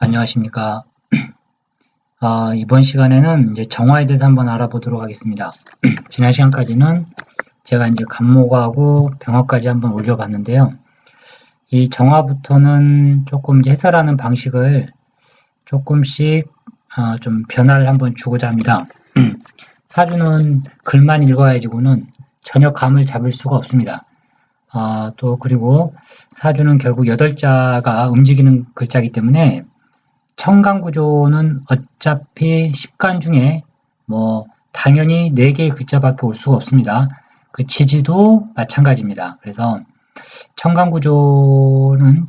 안녕하십니까. 이번 시간에는 이제 정화에 대해서 한번 알아보도록 하겠습니다. 지난 시간까지는 제가 이제 간목하고 병화까지 한번 올려봤는데요. 이 정화부터는 조금 이제 해설하는 방식을 조금씩 좀 변화를 한번 주고자 합니다. 사주는 글만 읽어야지고는 전혀 감을 잡을 수가 없습니다. 또 그리고 사주는 결국 8자가 움직이는 글자이기 때문에 청간구조는 어차피 10간 중에 당연히 4개의 글자밖에 올 수가 없습니다. 그 지지도 마찬가지입니다. 그래서 청간구조는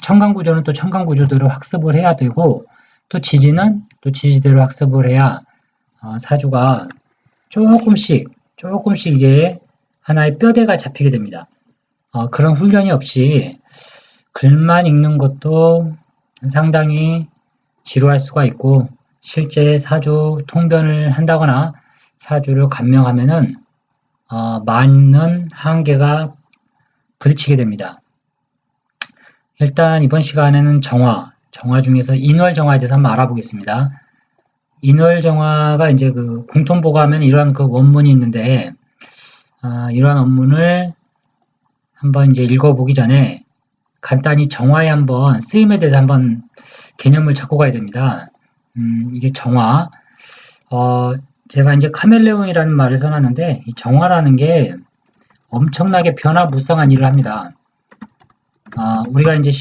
또 청간구조대로 학습을 해야 되고, 또 지지는 또 지지대로 학습을 해야 사주가 조금씩 이게 하나의 뼈대가 잡히게 됩니다. 그런 훈련이 없이 글만 읽는 것도 상당히 지루할 수가 있고, 실제 사주 통변을 한다거나 사주를 감명하면은 많은 한계가 부딪히게 됩니다. 일단 이번 시간에는 정화 중에서 인월정화에 대해서 한번 알아보겠습니다. 인월정화가 이제 그 공통보가 하면 이러한 그 원문이 있는데, 이러한 원문을 한번 이제 읽어보기 전에 간단히 정화의 한번 쓰임에 대해서 한번 개념을 잡고 가야 됩니다. 이게 정화. 제가 이제 카멜레온이라는 말을 써놨는데, 이 정화라는 게 엄청나게 변화무쌍한 일을 합니다. 우리가 이제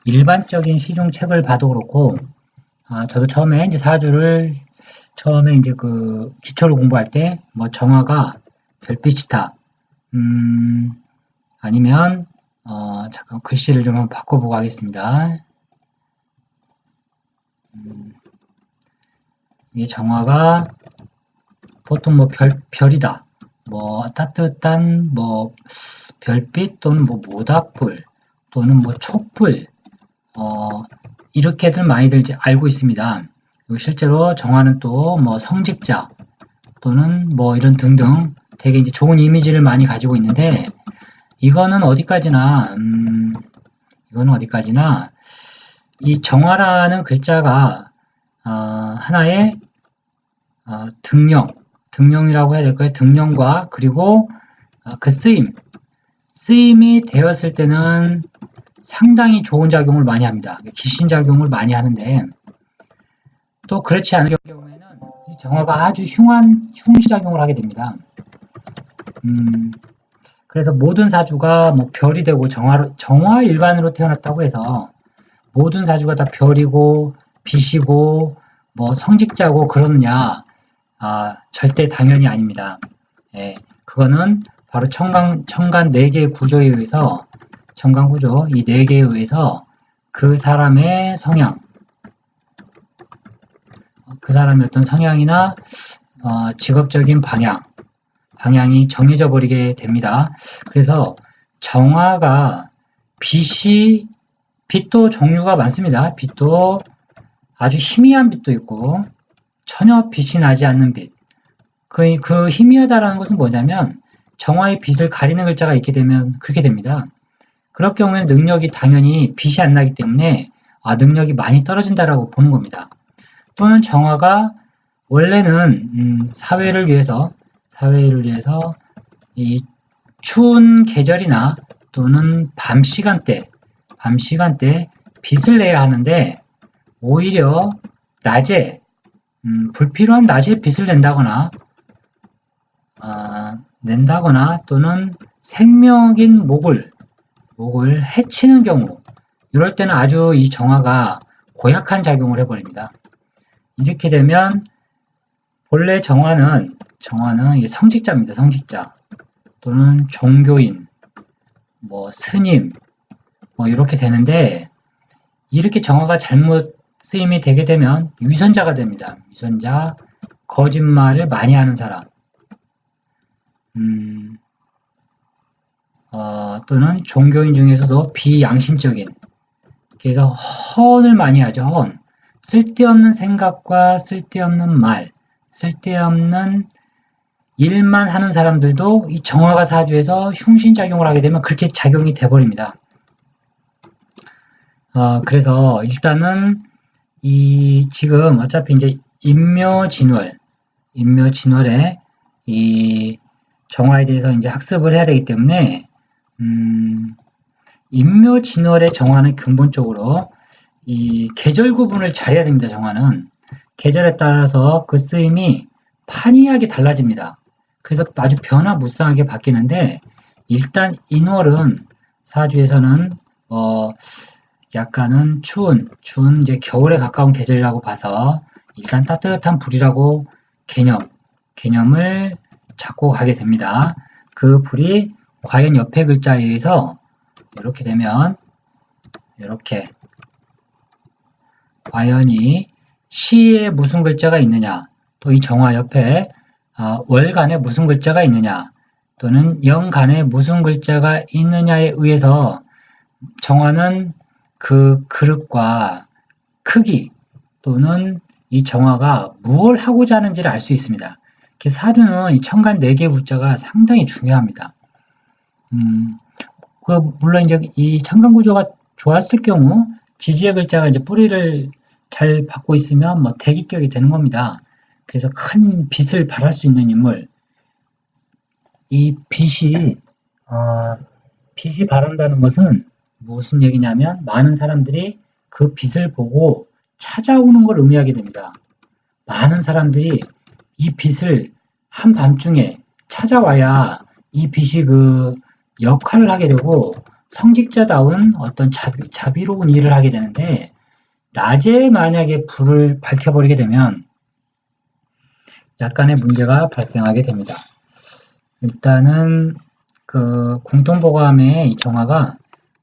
일반적인 시중책을 봐도 그렇고, 저도 처음에 이제 사주를 처음에 이제 그 기초를 공부할 때, 정화가 별빛이다. 아니면, 잠깐 글씨를 좀 한번 바꿔보고 하겠습니다. 이 정화가 보통 별이다. 따뜻한 별빛 또는 모닥불 또는 촛불 이렇게들 많이들 이제 알고 있습니다. 실제로 정화는 또 성직자 또는 이런 등등 되게 이제 좋은 이미지를 많이 가지고 있는데, 이거는 어디까지나 이 정화라는 글자가 하나의 등령이라고 해야 될까요? 등령과 그리고 그 쓰임이 되었을 때는 상당히 좋은 작용을 많이 합니다. 기신작용을 많이 하는데, 또 그렇지 않은 경우에는 이 정화가 아주 흉시작용을 하게 됩니다. 그래서 모든 사주가 별이 되고 정화 일간으로 태어났다고 해서 모든 사주가 다 별이고 빛이고 성직자고 그러느냐? 절대 당연히 아닙니다. 예, 그거는 바로 청간 4개의 구조에 의해서, 청간구조 이 4개에 의해서 그 사람의 성향, 그 사람의 어떤 성향이나 직업적인 방향이 정해져 버리게 됩니다. 그래서 정화가 빛도 종류가 많습니다. 빛도 아주 희미한 빛도 있고 전혀 빛이 나지 않는 빛. 그 희미하다라는 것은 뭐냐면 정화의 빛을 가리는 글자가 있게 되면 그렇게 됩니다. 그럴 경우에는 능력이 당연히 빛이 안 나기 때문에 능력이 많이 떨어진다라고 보는 겁니다. 또는 정화가 원래는 사회를 위해서 이 추운 계절이나 또는 밤 시간대 빛을 내야 하는데, 오히려 낮에 불필요한 낮에 빛을 낸다거나 또는 생명인 목을 해치는 경우, 이럴 때는 아주 이 정화가 고약한 작용을 해버립니다. 이렇게 되면 본래 정화는 이게 성직자입니다. 성직자 또는 종교인, 스님 이렇게 되는데, 이렇게 정화가 잘못 쓰임이 되게 되면 위선자가 됩니다. 위선자, 거짓말을 많이 하는 사람, 또는 종교인 중에서도 비양심적인, 그래서 허언을 많이 하죠. 허언. 쓸데없는 생각과 쓸데없는 말, 쓸데없는 일만 하는 사람들도 이 정화가 사주에서 흉신작용을 하게 되면 그렇게 작용이 돼버립니다. 그래서 일단은 지금 어차피 이제 인묘진월, 인묘진월에 이 정화에 대해서 이제 학습을 해야 되기 때문에, 인묘진월의 정화는 근본적으로 이 계절 구분을 잘해야 됩니다. 정화는 계절에 따라서 그 쓰임이 판이하게 달라집니다. 그래서 아주 변화무쌍하게 바뀌는데, 일단 인월은 사주에서는 약간은 추운 이제 겨울에 가까운 계절이라고 봐서 일단 따뜻한 불이라고 개념을 잡고 가게 됩니다. 그 불이 과연 옆에 글자에 의해서 이렇게 되면 이렇게 과연이 시에 무슨 글자가 있느냐, 또 이 정화 옆에 월간에 무슨 글자가 있느냐, 또는 영간에 무슨 글자가 있느냐에 의해서 정화는 그 그릇과 크기 또는 이 정화가 무엇을 하고자 하는지를 알 수 있습니다. 사주는 이 천간 4개 구자가 상당히 중요합니다. 물론 이제 이 천간 구조가 좋았을 경우 지지의 글자가 이제 뿌리를 잘 받고 있으면 뭐 대기격이 되는 겁니다. 그래서 큰 빛을 발할 수 있는 인물. 이 빛이 발한다는 것은 무슨 얘기냐면 많은 사람들이 그 빛을 보고 찾아오는 걸 의미하게 됩니다. 많은 사람들이 이 빛을 한밤중에 찾아와야 이 빛이 그 역할을 하게 되고 성직자다운 어떤 자비로운 일을 하게 되는데, 낮에 만약에 불을 밝혀버리게 되면 약간의 문제가 발생하게 됩니다. 일단은 그 공통보감의 이 정화가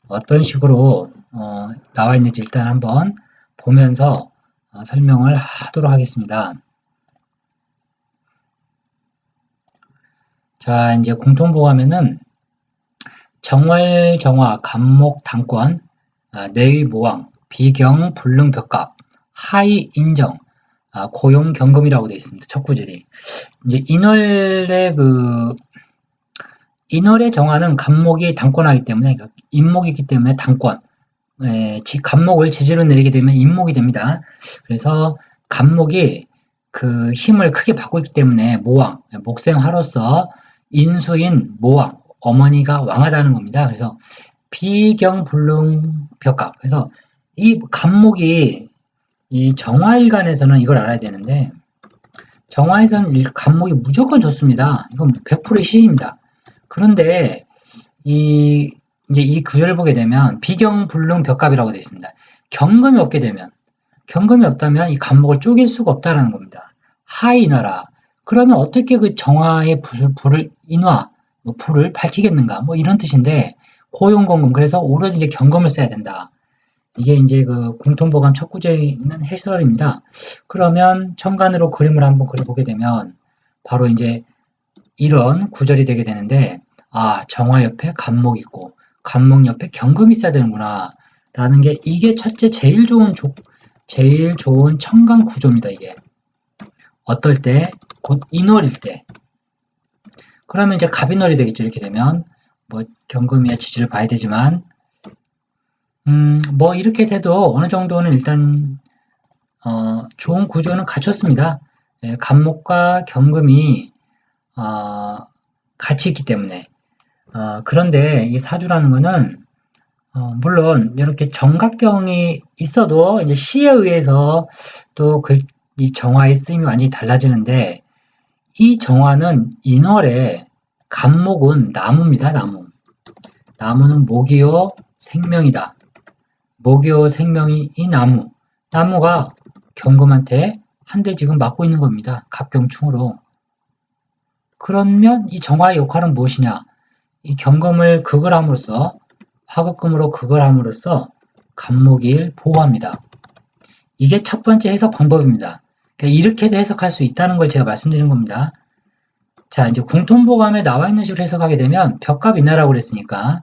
어떤 식으로 나와 있는지 일단 한번 보면서 설명을 하도록 하겠습니다. 자, 이제 공통보감에는 정월, 정화, 간목, 당권, 내의 모왕, 비경, 불능, 벽갑, 하이, 인정, 고용, 경금이라고 되어 있습니다. 첫 구절이. 이제 인월의 정화는 간목이 당권하기 때문에, 그러니까 인목이기 때문에 당권, 간목을 지지로 내리게 되면 인목이 됩니다. 그래서 간목이 그 힘을 크게 받고 있기 때문에 모왕, 목생화로서 인수인 모왕, 어머니가 왕하다는 겁니다. 그래서 비경불능 벽갑. 그래서 이 간목이 이 정화일간에서는 이걸 알아야 되는데, 정화에서는 간목이 무조건 좋습니다. 이건 100%의 시입니다. 그런데 이제 이 구절을 보게 되면 비경불능 벽갑이라고 되어 있습니다. 경금이 없다면 이 간목을 쪼갤 수가 없다라는 겁니다. 하이나라. 그러면 어떻게 그 정화의 불을 불을 밝히겠는가? 뭐 이런 뜻인데, 고용공금. 그래서 오로지 이제 경금을 써야 된다. 이게 이제 그 공통보감 첫 구절에 있는 해설입니다. 그러면 천간으로 그림을 한번 그려보게 되면 바로 이제 이런 구절이 되게 되는데, 정화 옆에 간목 있고 간목 옆에 경금이 있어야 되는구나 라는 게, 이게 첫째 제일 좋은 천간 구조입니다. 이게 어떨 때? 곧 인월일 때. 그러면 이제 갑인월이 되겠죠. 이렇게 되면 뭐 경금이야 지지를 봐야 되지만, 뭐 이렇게 돼도 어느 정도는 일단 좋은 구조는 갖췄습니다. 간목과 경금이 같이 있기 때문에. 그런데 이 사주라는 거는 물론 이렇게 정각경이 있어도 이제 시에 의해서 또 이 정화의 쓰임이 완전히 달라지는데, 이 정화는 인월에 간목은 나무입니다. 나무는 목이요 생명이다. 목이요 생명이 이 나무가 경금한테 한 대 지금 맞고 있는 겁니다. 각경충으로. 그러면 이 정화의 역할은 무엇이냐? 이 경금을 극을 함으로써, 화극금으로 극을 함으로써 간목일 보호합니다. 이게 첫 번째 해석 방법입니다. 그러니까 이렇게도 해석할 수 있다는 걸 제가 말씀드린 겁니다. 자, 이제 궁통보감에 나와 있는 식으로 해석하게 되면 벽갑인하라고 그랬으니까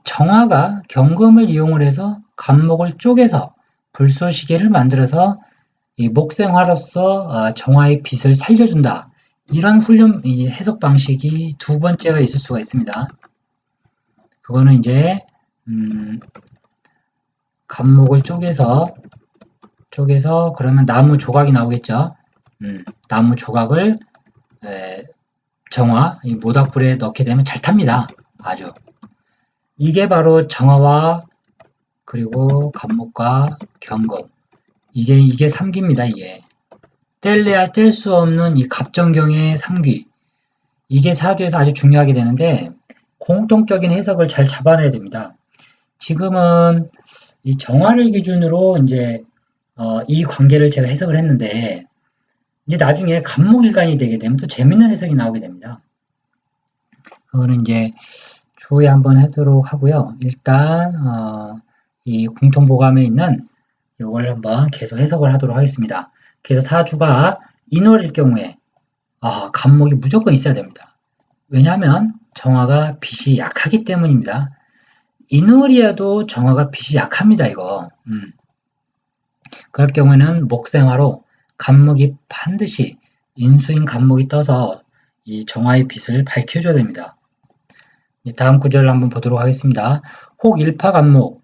정화가 경금을 이용을 해서 간목을 쪼개서 불쏘시개를 만들어서 이 목생화로서 정화의 빛을 살려준다. 이런 훈련 해석 방식이 두 번째가 있을 수가 있습니다. 그거는 이제 갑목을 쪼개서 그러면 나무 조각이 나오겠죠. 나무 조각을 정화, 이 모닥불에 넣게 되면 잘 탑니다. 아주. 이게 바로 정화와 그리고 갑목과 경금. 이게 삼귀입니다. 이게. 뗄래야 뗄 수 없는 이 갑정경의 삼귀. 이게 사주에서 아주 중요하게 되는데 공통적인 해석을 잘 잡아내야 됩니다. 지금은 이 정화를 기준으로 이제 이 관계를 제가 해석을 했는데 이제 나중에 갑목일간이 되게 되면 또 재밌는 해석이 나오게 됩니다. 그거는 이제 추후에 한번 하도록 하고요. 일단 이 공통보감에 있는 이걸 한번 계속 해석을 하도록 하겠습니다. 그래서 사주가 인월일 경우에 갑목이 무조건 있어야 됩니다. 왜냐하면 정화가 빛이 약하기 때문입니다. 인월이어도 정화가 빛이 약합니다. 이거. 그럴 경우에는 목생화로 갑목이 반드시 인수인 갑목이 떠서 이 정화의 빛을 밝혀줘야 됩니다. 다음 구절을 한번 보도록 하겠습니다. 혹일파갑목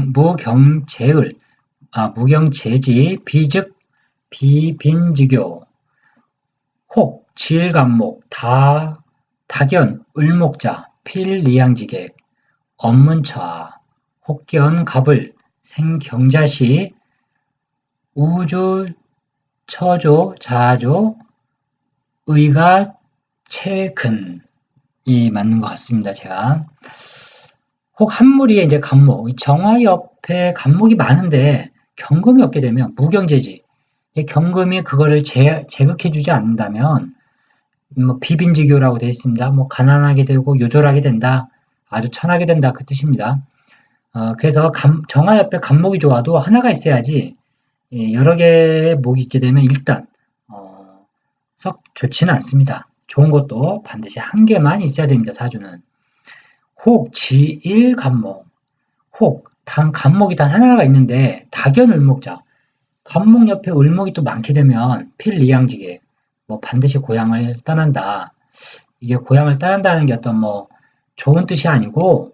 무경재을 무경재지 비즉 비빈지교 혹 지일갑목 다견 을목자 필리양지객 업문처 혹견갑을 생경자시 우주 처조 자조 의가 최근 이 맞는 것 같습니다. 제가 혹 한무리에 이제 갑목 정화 옆에 갑목이 많은데 경금이 없게 되면 무경재지 경금이 그거를 제극해주지 않는다면 뭐 비빈지교라고 되어 있습니다. 뭐 가난하게 되고 요절하게 된다, 아주 천하게 된다 그 뜻입니다. 그래서 정화 옆에 갑목이 좋아도 하나가 있어야지 여러 개의 목이 있게 되면 일단 썩 좋지는 않습니다. 좋은 것도 반드시 한 개만 있어야 됩니다. 사주는 혹 지일 갑목 혹 갑목이 단 하나가 있는데 다견을목자 갑목 옆에 을목이 또 많게 되면 필리양지계 뭐 반드시 고향을 떠난다. 이게 고향을 떠난다는 게 어떤 뭐 좋은 뜻이 아니고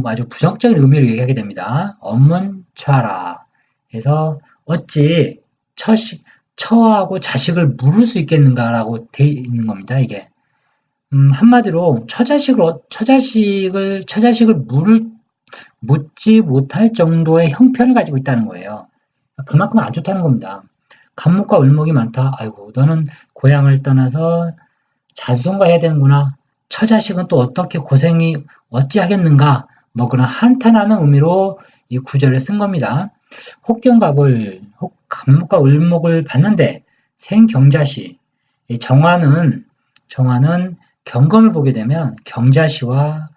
아주 부정적인 의미로 얘기하게 됩니다. 업문처라 해서 어찌 처하고 자식을 물을 수 있겠는가라고 돼 있는 겁니다. 이게 한마디로 처자식을 묻지 못할 정도의 형편을 가지고 있다는 거예요. 그만큼 안 좋다는 겁니다. 갑목과 을목이 많다. 아이고 너는 고향을 떠나서 자수성가해야 되는구나. 처자식은 또 어떻게 고생이 어찌하겠는가. 뭐 그런 한탄하는 의미로 이 구절을 쓴 겁니다. 혹경갑을 갑목과 을목을 봤는데 생경자시 정화는 경금을 보게 되면 경자시와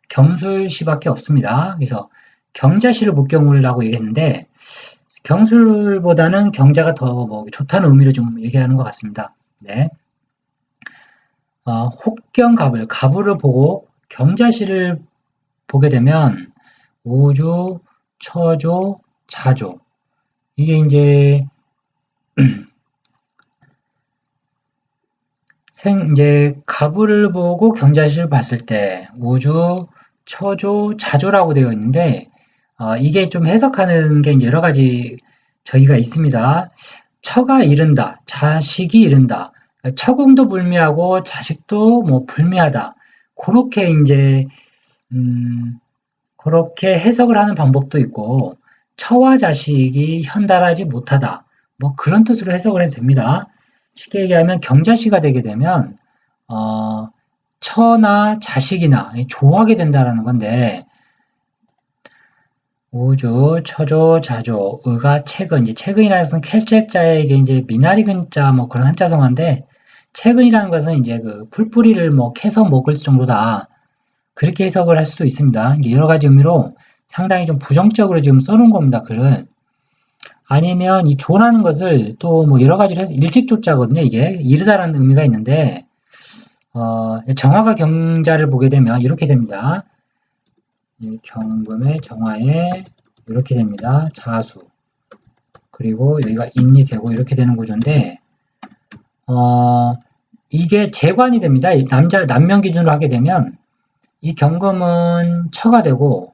경술시밖에 없습니다. 그래서 경자시를 목경을라고 얘기했는데 경술보다는 경자가 더 뭐 좋다는 의미로 좀 얘기하는 것 같습니다. 네. 혹경갑을 갑을 보고 경자시를 보게 되면 우주, 처조, 자조 이게 이제 이제 갑을 보고 경자시를 봤을 때 우주, 처조, 자조라고 되어 있는데 이게 좀 해석하는 게 이제 여러 가지 저기가 있습니다. 처가 이른다, 자식이 이른다. 처궁도 불미하고 자식도 뭐 불미하다. 그렇게 이제 그렇게 해석을 하는 방법도 있고 처와 자식이 현달하지 못하다. 뭐 그런 뜻으로 해석을 해도 됩니다. 쉽게 얘기하면 경자시가 되게 되면 처나 자식이나 조하게 된다라는 건데 우주, 처조, 자조, 의가 채근, 이제 채근이라는 것은 켈책자에게 이제 미나리 근자 뭐 그런 한자성어인데 채근이라는 것은 이제 그 풀뿌리를 뭐 캐서 먹을 정도다. 그렇게 해석을 할 수도 있습니다. 이게 여러 가지 의미로 상당히 좀 부정적으로 지금 써놓은 겁니다. 글은. 아니면 이 조라는 것을 또 뭐 여러 가지로 해서 일찍조자거든요. 이게 이르다라는 의미가 있는데 정화가 경자를 보게 되면 이렇게 됩니다. 경금의 정화에 이렇게 됩니다. 자수 그리고 여기가 인이 되고 이렇게 되는 구조인데 이게 재관이 됩니다. 남명 기준으로 하게 되면 이 경금은 처가 되고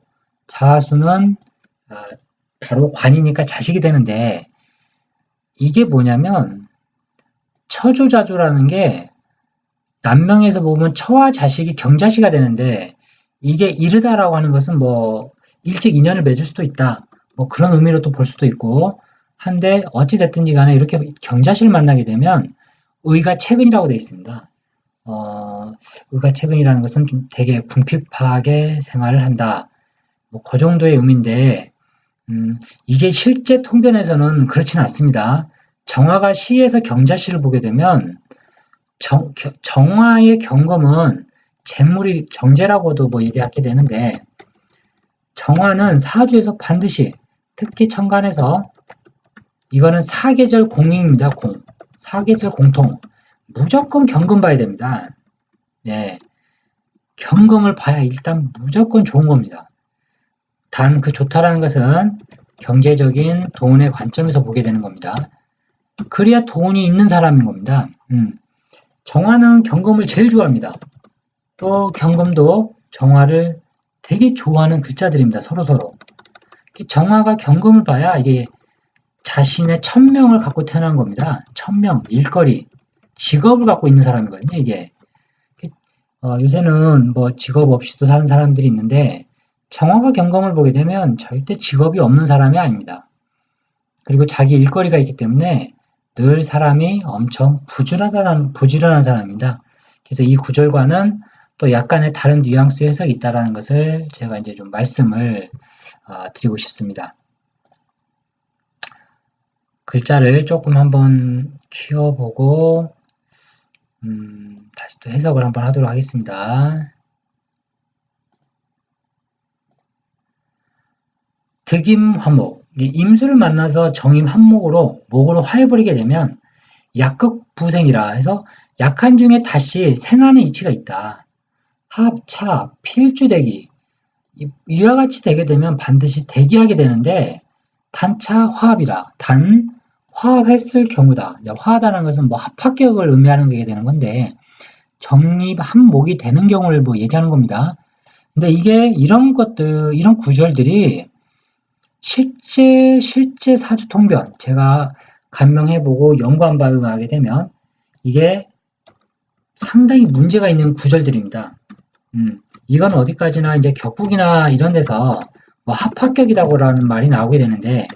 자수는 바로 관이니까 자식이 되는데 이게 뭐냐면 처조자조라는 게 남명에서 보면 처와 자식이 경자씨가 되는데 이게 이르다라고 하는 것은 뭐 일찍 인연을 맺을 수도 있다. 뭐 그런 의미로 또 볼 수도 있고 한데 어찌 됐든지 간에 이렇게 경자씨를 만나게 되면 의가 채근이라고 되어 있습니다. 의가 채근이라는 것은 좀 되게 궁핍하게 생활을 한다. 뭐 그 정도의 의미인데 이게 실제 통변에서는 그렇지는 않습니다. 정화가 시에서 경자씨를 보게 되면 정화의 경금은 재물이 정제라고도 뭐 얘기하게 되는데 정화는 사주에서 반드시 특히 천간에서 이거는 사계절 공인입니다. 사계절 공통 무조건 경금 봐야 됩니다. 네, 경금을 봐야 일단 무조건 좋은 겁니다. 단 그 좋다라는 것은 경제적인 돈의 관점에서 보게 되는 겁니다. 그래야 돈이 있는 사람인 겁니다. 정화는 경금을 제일 좋아합니다. 또 경금도 정화를 되게 좋아하는 글자들입니다. 서로서로. 정화가 경금을 봐야 이게 자신의 천명을 갖고 태어난 겁니다. 천명, 일거리, 직업을 갖고 있는 사람이거든요. 이게 요새는 뭐 직업 없이도 사는 사람들이 있는데 정화가 경금을 보게 되면 절대 직업이 없는 사람이 아닙니다. 그리고 자기 일거리가 있기 때문에 늘 사람이 엄청 부지런한 사람입니다. 그래서 이 구절과는 또 약간의 다른 뉘앙스 해석이 있다는 것을 제가 이제 좀 말씀을 드리고 싶습니다. 글자를 조금 한번 키워보고 다시 또 해석을 한번 하도록 하겠습니다. 득임화목, 임수를 만나서 정임한목으로 목으로 화해버리게 되면 약극부생이라 해서 약한 중에 다시 생하는 이치가 있다. 합차, 필주대기 이와 같이 되게 되면 반드시 대기하게 되는데 단차 화합이라 단 화합했을 경우다. 화하다는 것은 뭐 합합격을 의미하는 게 되는 건데 정립 한목이 되는 경우를 뭐 얘기하는 겁니다. 근데 이게 이런 것들 이런 구절들이 실제 사주 통변 제가 간명해보고 연구한 바에 의하게 되면 이게 상당히 문제가 있는 구절들입니다. 이건 어디까지나 이제 격국이나 이런 데서 뭐 합합격이라고라는 말이 나오게 되는데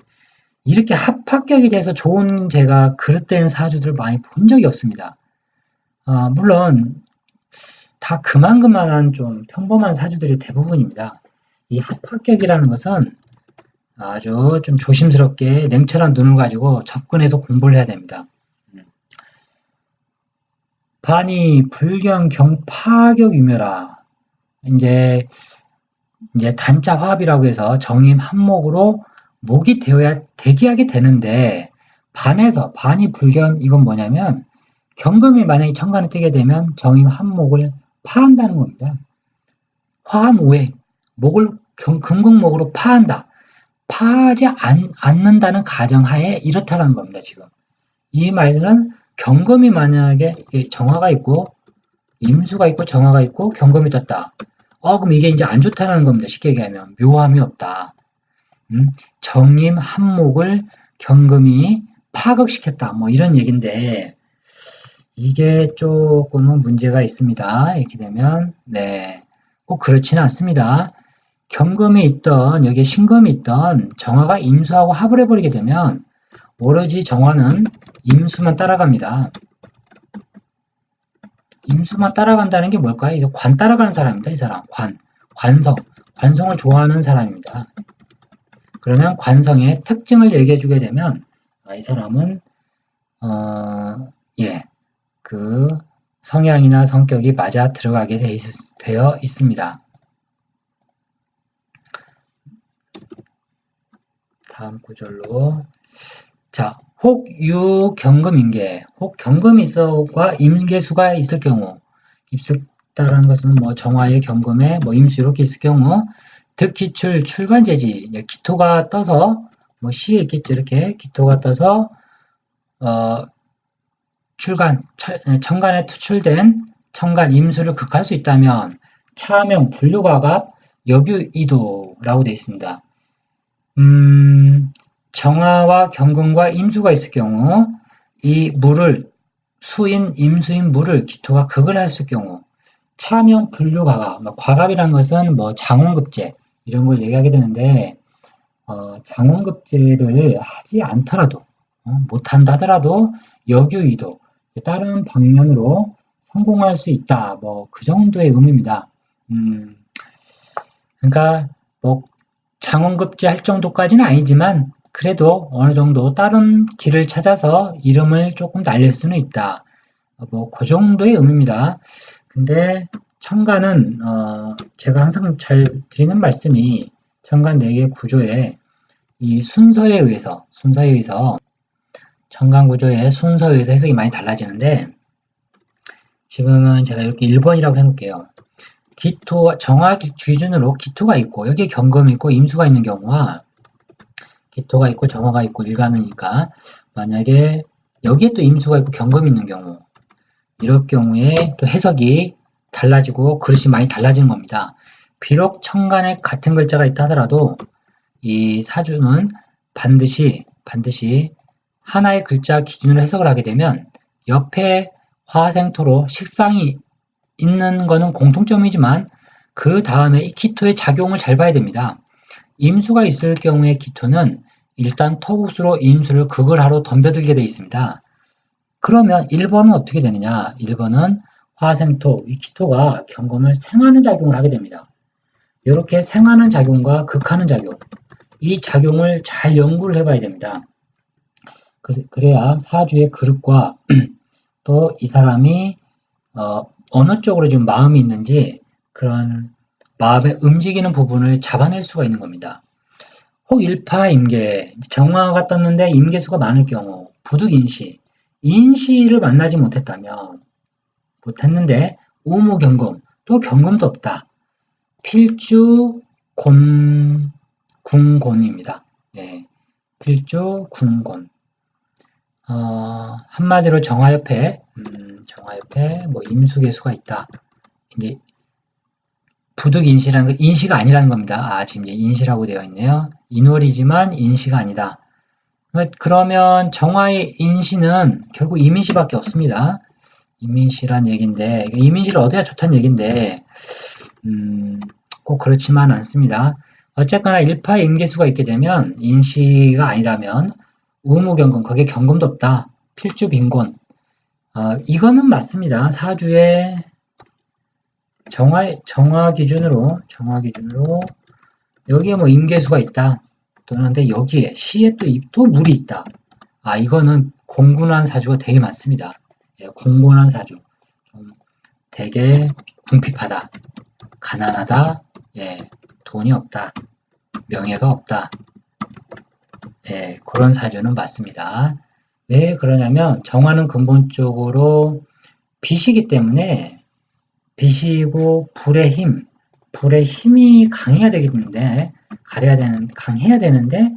이렇게 합합격이 돼서 좋은 제가 그릇된 사주들을 많이 본 적이 없습니다. 물론 다 그만한 좀 평범한 사주들이 대부분입니다. 이 합합격이라는 것은 아주 좀 조심스럽게 냉철한 눈을 가지고 접근해서 공부를 해야 됩니다. 반이 불경 경파격 유묘라. 이제 단자 화합이라고 해서 정임 한목으로 목이 되어야 대기하게 되는데 반이 불견 이건 뭐냐면 경금이 만약에 천간에 뜨게 되면 정임 한목을 파한다는 겁니다. 화한 오해 목을 금국목으로 파한다. 파하지 않는다는 가정하에 이렇다는 겁니다. 지금 이 말은 경금이 만약에 정화가 있고 임수가 있고 정화가 있고 경금이 떴다. 그럼 이게 이제 안 좋다는 겁니다. 쉽게 얘기하면 묘함이 없다. 정임 한목을 경금이 파극시켰다. 뭐 이런 얘기인데 이게 조금은 문제가 있습니다. 이렇게 되면 꼭 그렇지는 않습니다. 경금이 있던 여기에 신금이 있던 정화가 임수하고 합을 해버리게 되면 오로지 정화는 임수만 따라갑니다. 임수만 따라간다는 게 뭘까요? 이게 관 따라가는 사람입니다. 이 사람 관성을 좋아하는 사람입니다. 그러면 관성의 특징을 얘기해 주게 되면 이 사람은 그 성향이나 성격이 맞아 들어가게 되어 있습니다. 다음 구절로 혹유 경금인계 혹 경금이 있어과 임계수가 있을 경우 입숙다라는 것은 뭐 정화의 경금에 뭐 임수 이렇게 있을 경우 득기출 출간제지 기토가 떠서 뭐 시에 있겠죠. 이렇게 기토가 떠서 천간에 투출된 천간 임수를 극할 수 있다면 차명 분류과갑 여규이도 경우라고 되어 있습니다. 정화와 경금과 임수가 있을 경우 이 물을 수인, 임수인 물을 기토가 극을 했을 경우 차명 분류과갑, 과갑이라는 것은 뭐 장원급제 이런 걸 얘기하게 되는데 장원급제를 하지 않더라도 못한다 하더라도 역유이도 다른 방면으로 성공할 수 있다. 뭐 그 정도의 의미입니다. 그러니까 뭐 장원급제 할 정도까지는 아니지만 그래도 어느 정도 다른 길을 찾아서 이름을 조금 날릴 수는 있다. 뭐 그 정도의 의미입니다. 근데 천간은 제가 항상 잘 드리는 말씀이 천간 4개 구조에 이 순서에 의해서 천간 구조의 순서에 의해서 해석이 많이 달라지는데 지금은 제가 이렇게 1번이라고 해놓을게요. 기토, 정화 기준으로 기토가 있고 여기에 경금이 있고 임수가 있는 경우와 기토가 있고 정화가 있고 일간이니까 만약에 여기에 또 임수가 있고 경금이 있는 경우 이럴 경우에 또 해석이 달라지고 그릇이 많이 달라지는 겁니다. 비록 천간에 같은 글자가 있다 하더라도 이 사주는 반드시 하나의 글자 기준으로 해석을 하게 되면 옆에 화생토로 식상이 있는 거는 공통점이지만 그 다음에 이 기토의 작용을 잘 봐야 됩니다. 임수가 있을 경우에 기토는 일단 토국수로 임수를 극을 하러 덤벼들게 되어 있습니다. 그러면 1번은 어떻게 되느냐? 1번은 화생토, 이 기토가 경금을 생하는 작용을 하게 됩니다. 이렇게 생하는 작용과 극하는 작용, 이 작용을 잘 연구를 해봐야 됩니다. 그래야 사주의 그릇과 또 이 사람이 어느 쪽으로 지금 마음이 있는지 그런 마음의 움직이는 부분을 잡아낼 수가 있는 겁니다. 혹 일파임계, 정화가 떴는데 임계수가 많을 경우 부득인시, 인시를 만나지 못했는데 우무경금, 또 경금도 없다. 필주 궁곤입니다. 예, 필주 궁곤. 한마디로 정화옆에 뭐 임수계수가 있다. 이제 부득인시라는 거 인시가 아니라는 겁니다. 지금 인시라고 되어 있네요. 인월이지만 인시가 아니다. 그러면 정화의 인시는 결국 이민시밖에 없습니다. 이민시란 얘기인데 이민시를 얻어야 좋다는 얘기인데 꼭 그렇지만 않습니다. 어쨌거나 일파의 임계수가 있게 되면 인시가 아니라면 우무경금, 거기에 경금도 없다. 필주빈곤. 이거는 맞습니다. 사주의 정화 기준으로 여기에 뭐 임계수가 있다. 또는데 여기에 시에 또 물이 있다. 이거는 공곤한 사주가 되게 많습니다. 예, 공곤한 사주. 좀 되게 궁핍하다. 가난하다. 예, 돈이 없다. 명예가 없다. 예, 그런 사주는 맞습니다. 왜 그러냐면 정화는 근본적으로 빛이기 때문에 빛이고 불의 힘이 강해야 되겠는데 강해야 되는데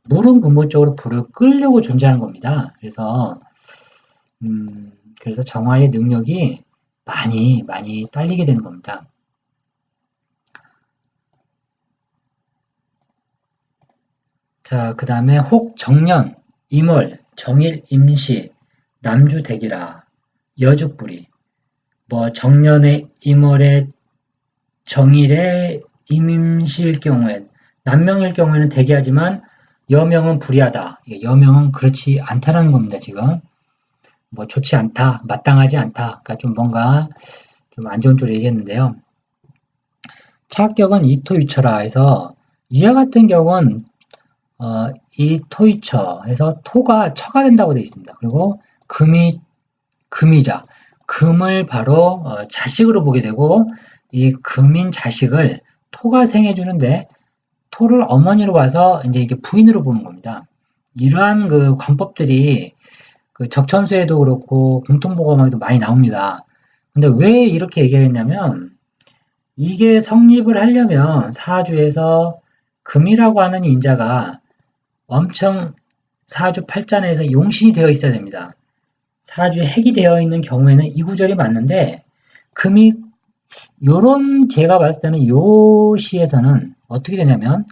물은 근본적으로 불을 끌려고 존재하는 겁니다. 그래서 정화의 능력이 많이 딸리게 되는 겁니다. 자, 그 다음에 혹 정년, 임월, 정일, 임시, 남주대기라, 여죽불이. 뭐 정년에 임월에 정일에 임시일 경우에 남명일 경우에는 대기하지만 여명은 불이하다. 여명은 그렇지 않다라는 겁니다. 지금 뭐 좋지 않다, 마땅하지 않다. 그러니까 좀 뭔가 좀 안 좋은 쪽으로 얘기했는데요. 차격은 이토유처라 해서 이와 같은 경우는 이 토이처에서 토가 처가 된다고 되어 있습니다. 그리고 금이자 금을 바로 자식으로 보게 되고 이 금인 자식을 토가 생해주는데 토를 어머니로 봐서 이제 이게 부인으로 보는 겁니다. 이러한 그 관법들이 그 적천수에도 그렇고 공통보감에도 많이 나옵니다. 근데 왜 이렇게 얘기했냐면 이게 성립을 하려면 사주에서 금이라고 하는 인자가 엄청 사주 팔자내에서 용신이 되어 있어야 됩니다. 사주에 핵이 되어 있는 경우에는 이 구절이 맞는데 금이 요런 제가 봤을 때는 요 시에서는 어떻게 되냐면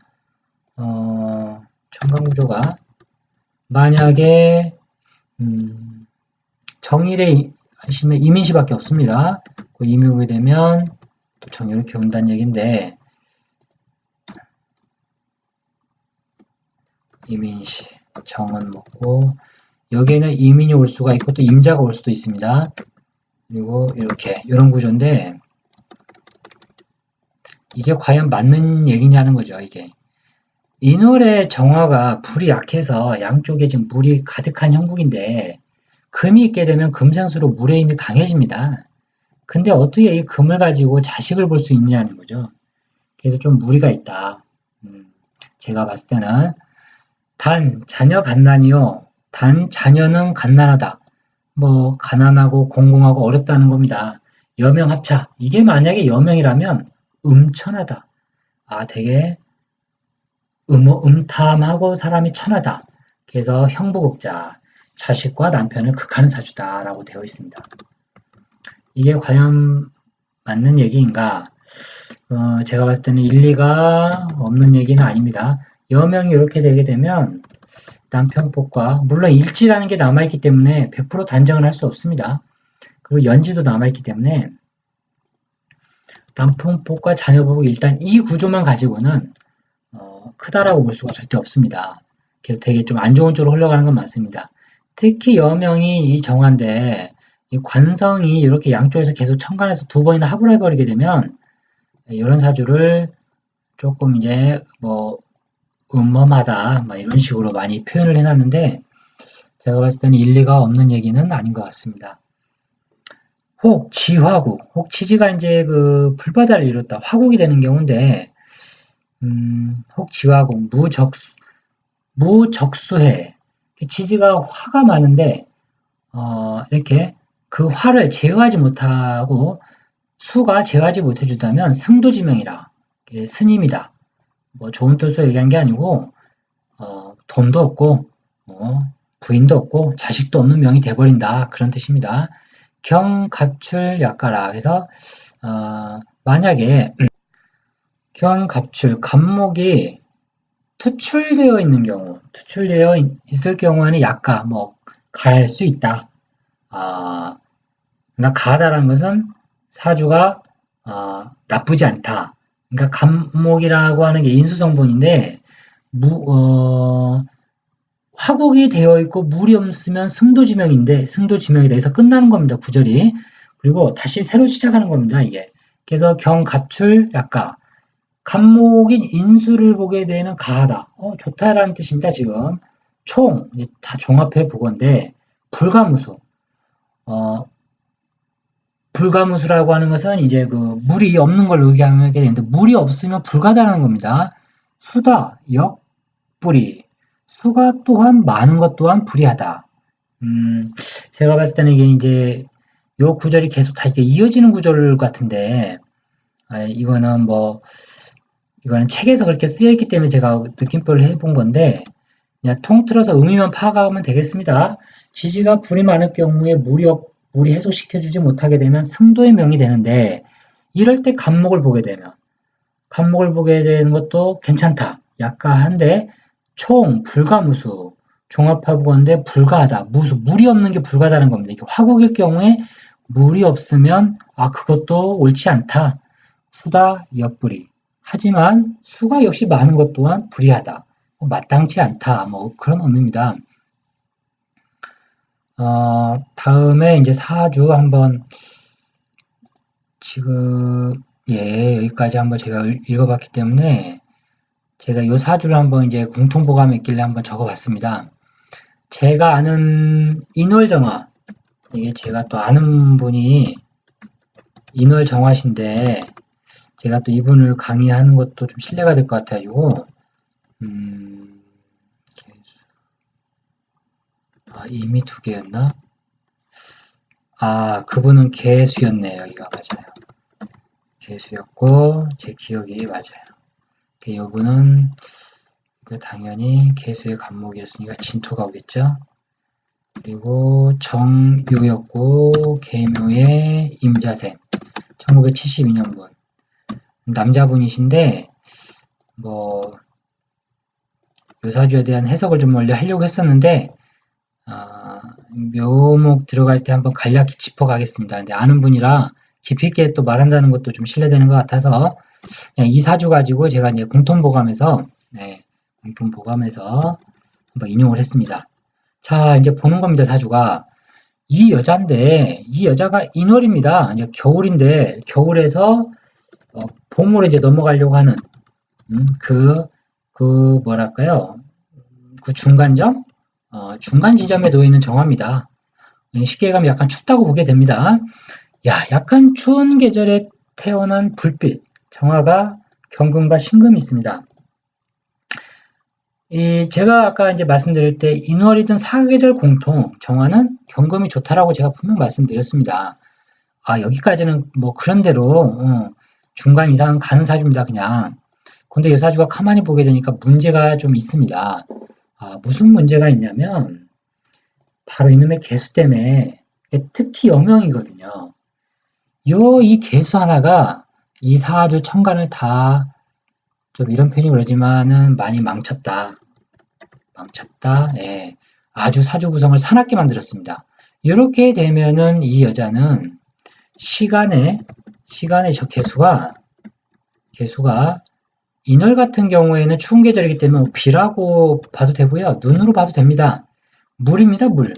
정강구조가 만약에 정일에 하시면 이민시밖에 없습니다. 그 임이 오게 되면 또 정 이렇게 온다는 얘기인데 이민시 정은 먹고 여기에는 이민이 올 수가 있고 또 임자가 올 수도 있습니다. 그리고 이렇게 이런 구조인데 이게 과연 맞는 얘기냐는 거죠. 이게 인월의 정화가 불이 약해서 양쪽에 지금 물이 가득한 형국인데 금이 있게 되면 금생수로 물의 힘이 강해집니다. 근데 어떻게 이 금을 가지고 자식을 볼 수 있느냐는 거죠. 그래서 좀 무리가 있다. 제가 봤을 때는 단 자녀 갓난이요. 단 자녀는 갓난하다. 뭐 가난하고 공공하고 어렵다는 겁니다. 여명합차. 이게 만약에 여명이라면 음천하다. 아 되게 음탐하고 사람이 천하다. 그래서 형부국자. 자식과 남편을 극하는 사주다라고 되어 있습니다. 이게 과연 맞는 얘기인가? 제가 봤을 때는 일리가 없는 얘기는 아닙니다. 여명이 이렇게 되게 되면 남편복과 물론 일지라는 게 남아있기 때문에 100% 단정을 할 수 없습니다. 그리고 연지도 남아있기 때문에 남편복과 자녀복 일단 이 구조만 가지고는 크다라고 볼 수가 절대 없습니다. 그래서 되게 좀 안 좋은 쪽으로 흘러가는 건 맞습니다. 특히 여명이 이 정화인데 이 관성이 이렇게 양쪽에서 계속 천간에서 두 번이나 합을 해버리게 되면 이런 사주를 조금 이제 뭐 음험하다 뭐 이런 식으로 많이 표현을 해놨는데 제가 봤을 때는 일리가 없는 얘기는 아닌 것 같습니다. 혹 지화구, 혹 지지가 이제 그 불바다를 이뤘다 화국이 되는 경우인데 혹 지화구 무적수해 지지가 화가 많은데 이렇게 그 화를 제어하지 못하고 수가 제어하지 못해준다면 승도지명이라 스님이다. 뭐 좋은 뜻으로 얘기한 게 아니고 돈도 없고 부인도 없고 자식도 없는 명이 돼버린다 그런 뜻입니다. 경갑출 약가라 그래서 만약에 경갑출 갑목이 투출되어 있는 경우 투출되어 있을 경우에는 약가 뭐 갈 수 있다. 그러니까 가다라는 것은 사주가 나쁘지 않다. 그러니까 갑목이라고 하는 게 인수성분인데 화국이 되어 있고 물이 없으면 승도지명인데 승도지명이 돼서 끝나는 겁니다. 구절이. 그리고 다시 새로 시작하는 겁니다. 이게. 그래서 경갑출 약가 갑목인 인수를 보게 되면 가하다. 좋다라는 뜻입니다. 지금 총 다 종합해 보건데 불가무수. 불가무수라고 하는 것은 이제 그 물이 없는 걸 의미하게 되는데 물이 없으면 불가다라는 겁니다. 수다, 역, 불이. 수가 또한 많은 것 또한 불이하다. 제가 봤을 때는 이게 이제 요 구절이 계속 다 이렇게 이어지는 구절 같은데 이거는 이거는 책에서 그렇게 쓰여 있기 때문에 제가 느낌표를 해본 건데 그냥 통틀어서 의미만 파악하면 되겠습니다. 지지가 불이 많을 경우에 물이 해소시켜주지 못하게 되면 승도의 명이 되는데 이럴 때 갑목을 보게 되는 것도 괜찮다. 약가한데 총 불가무수 종합하고건데 불가하다. 물이 없는 게 불가하다는 겁니다. 이게 화국일 경우에 물이 없으면 그것도 옳지 않다. 수다 옆불이. 하지만 수가 역시 많은 것 또한 불이하다. 마땅치 않다. 뭐 그런 의미입니다. 다음에 이제 사주 한번 지금 여기까지 한번 제가 읽어봤기 때문에 제가 요 사주를 한번 이제 공통보감이 있길래 한번 적어봤습니다. 제가 아는 인월정화 이게 제가 또 아는 분이 인월정화신데 제가 또 이분을 강의하는 것도 좀 신뢰가 될 것 같아가지고 이미 두 개였나? 그분은 개수였네요. 여기가 맞아요. 개수였고 제 기억이 맞아요. 이분은 당연히 개수의 간목이었으니까 진토가 오겠죠. 그리고 정유였고 계묘의 임자생 1972년분. 남자분이신데, 뭐, 요 사주에 대한 해석을 좀 원래 하려고 했었는데, 묘목 들어갈 때 한번 간략히 짚어가겠습니다. 근데 아는 분이라 깊이 있게 또 말한다는 것도 좀 실례되는 것 같아서, 이 사주 가지고 제가 이제 공통보감에서, 공통보감에서 한번 인용을 했습니다. 자, 이제 보는 겁니다, 사주가. 이 여자인데, 이 여자가 인월입니다. 이제 겨울인데, 겨울에서 봄으로 이제 넘어가려고 하는, 뭐랄까요. 그 중간점? 중간 지점에 놓이는 정화입니다. 쉽게 얘기하면 약간 춥다고 보게 됩니다. 약간 추운 계절에 태어난 불빛, 정화가 경금과 신금이 있습니다. 제가 아까 이제 말씀드릴 때 인월이든 사계절 공통, 정화는 경금이 좋다라고 제가 분명 말씀드렸습니다. 여기까지는 뭐 그런대로 중간 이상 가는 사주입니다, 그냥. 근데 이 사주가 가만히 보게 되니까 문제가 좀 있습니다. 무슨 문제가 있냐면 바로 이놈의 개수 때문에, 특히 여명이거든요. 이 개수 하나가 이 사주 천간을 다 좀 이런 표현이 그러지만은 많이 망쳤다. 예. 아주 사주 구성을 사납게 만들었습니다. 이렇게 되면은 이 여자는 시간의 저 개수가 인월 같은 경우에는 추운 계절이기 때문에 비라고 봐도 되고요. 눈으로 봐도 됩니다. 물입니다, 물.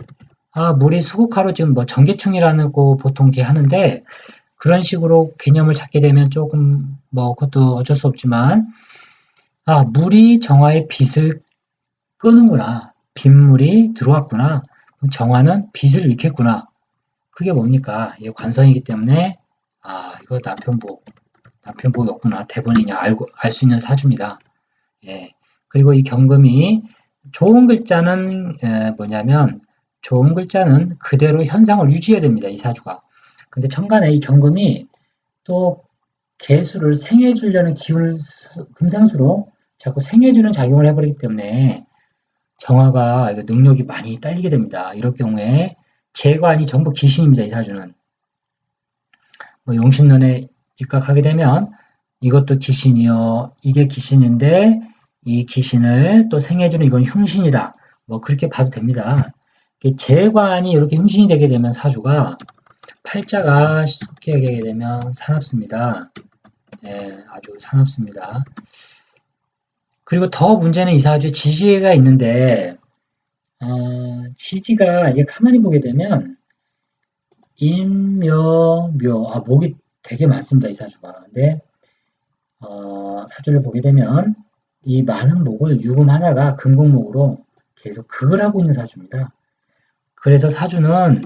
물이 수국하로 지금 뭐 정계충이라고 보통 이렇게 하는데, 그런 식으로 개념을 잡게 되면 조금 뭐 그것도 어쩔 수 없지만, 물이 정화의 빛을 끄는구나. 빗물이 들어왔구나. 그럼 정화는 빛을 잃겠구나. 그게 뭡니까? 이게 관성이기 때문에 이거 남편복이 없구나. 대본이냐 알 수 있는 사주입니다. 예. 그리고 이 경금이 좋은 글자는 뭐냐면, 좋은 글자는 그대로 현상을 유지해야 됩니다. 이 사주가. 근데 천간에 이 경금이 또 개수를 생해주려는 기운을 금상수로 자꾸 생해주는 작용을 해버리기 때문에 정화가 능력이 많이 딸리게 됩니다. 이럴 경우에 재관이 전부 귀신입니다. 이 사주는. 뭐 용신론에 입각하게 되면 이것도 귀신이요. 이게 귀신인데 이 귀신을 또 생해주는 이건 흉신이다. 뭐 그렇게 봐도 됩니다. 재관이 이렇게 흉신이 되게 되면 사주가 팔자가 쉽게 얘기하게 되면 사납습니다. 아주 사납습니다. 그리고 더 문제는 이 사주에 지지가 있는데, 지지가 이게 가만히 보게 되면 임묘, 묘, 목이 되게 많습니다. 이 사주가. 근데 사주를 보게 되면 이 많은 목을 유금 하나가 금국목으로 계속 극을 하고 있는 사주입니다. 그래서 사주는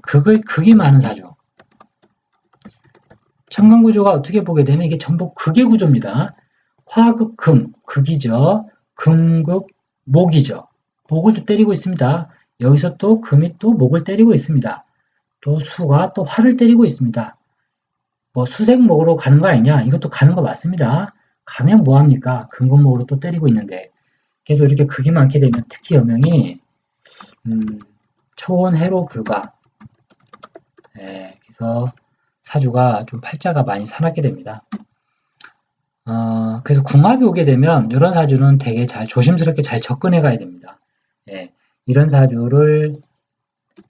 극이 많은 사주. 천간구조가 어떻게 보게 되면 이게 전부 극의 구조입니다. 화극 금, 극이죠. 금극 목이죠. 목을 또 때리고 있습니다. 여기서 또 금이 또 목을 때리고 있습니다. 또 수가 또 화를 때리고 있습니다. 뭐 수생목으로 가는 거 아니냐? 이것도 가는 거 맞습니다. 가면 뭐합니까? 금금목으로 또 때리고 있는데. 그래서 이렇게 극이 많게 되면 특히 여명이 초혼해로 불가. 그래서 사주가 좀 팔자가 많이 사납게 됩니다. 그래서 궁합이 오게 되면 이런 사주는 되게 조심스럽게 잘 접근해 가야 됩니다. 이런 사주를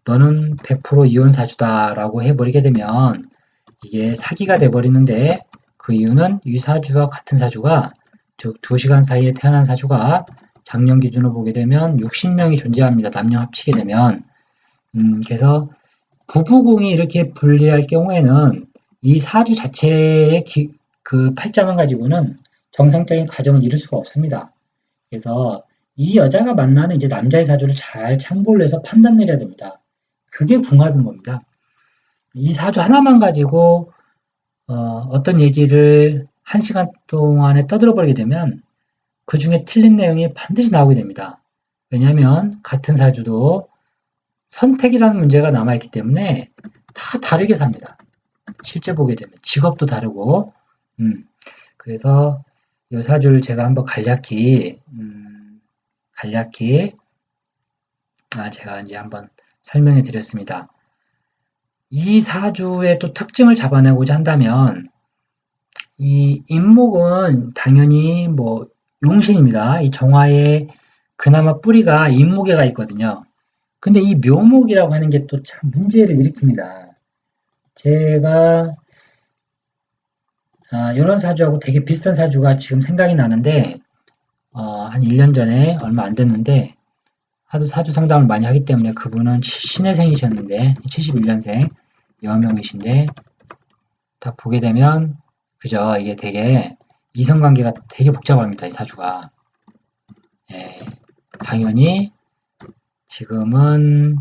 너는 100% 이혼 사주다라고 해버리게 되면 이게 사기가 돼버리는데, 그 이유는 이 사주와 같은 사주가, 즉 2시간 사이에 태어난 사주가 작년 기준으로 보게 되면 60명이 존재합니다. 남녀 합치게 되면. 그래서 부부공이 이렇게 분리할 경우에는 이 사주 자체의 그 팔자만 가지고는 정상적인 가정을 이룰 수가 없습니다. 그래서 이 여자가 만나는 이제 남자의 사주를 잘 참고를 해서 판단 내려야 됩니다. 그게 궁합인 겁니다. 이 사주 하나만 가지고 어떤 얘기를 1시간 동안에 떠들어 버리게 되면 그 중에 틀린 내용이 반드시 나오게 됩니다. 왜냐하면 같은 사주도 선택이라는 문제가 남아있기 때문에 다 다르게 삽니다. 실제 보게 되면 직업도 다르고. 그래서 이 사주를 제가 한번 간략히 제가 이제 한번 설명해 드렸습니다. 이 사주의 또 특징을 잡아내고자 한다면 이 임목은 당연히 뭐 용신입니다. 이 정화에 그나마 뿌리가 임목에가 있거든요. 근데 이 묘목이라고 하는 게 또 참 문제를 일으킵니다. 제가 이런 사주하고 되게 비슷한 사주가 지금 생각이 나는데 한 1년 전에 얼마 안 됐는데 하도 사주 상담을 많이 하기 때문에 그분은 신의 생이셨는데 71년생 여명이신데 딱 보게 되면 그죠? 이게 되게 이성관계가 되게 복잡합니다. 이 사주가. 예, 당연히 지금은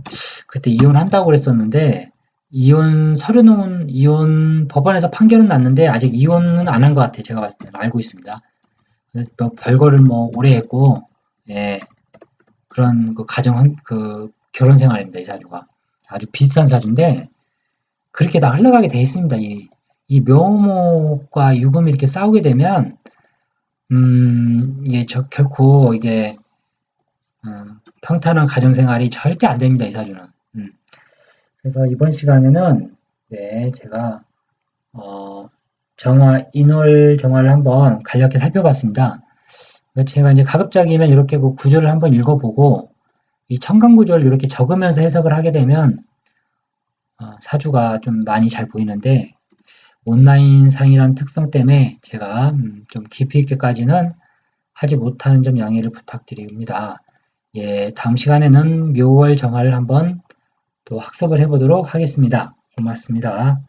그때 이혼한다고 그랬었는데 이혼 서류는 이혼 법원에서 판결은 났는데 아직 이혼은 안 한 것 같아요. 제가 봤을 때는 알고 있습니다. 그래서 뭐 별거를 뭐 오래 했고 예, 그런 그 그 결혼 생활입니다. 이 사주가 아주 비슷한 사주인데 그렇게 다 흘러가게 돼 있습니다. 이 묘목과 유금이 이렇게 싸우게 되면 이게 결코 이게 평탄한 가정생활이 절대 안 됩니다. 이 사주는. 그래서 이번 시간에는 네, 제가 인월 정화를 한번 간략히 살펴봤습니다. 제가 이제 가급적이면 이렇게 그 구조를 한번 읽어보고 이 청강 구조를 이렇게 적으면서 해석을 하게 되면 사주가 좀 많이 잘 보이는데 온라인상이라는 특성 때문에 제가 좀 깊이 있게까지는 하지 못하는 점 양해를 부탁드립니다. 예, 다음 시간에는 묘월 정화를 한번 또 학습을 해보도록 하겠습니다. 고맙습니다.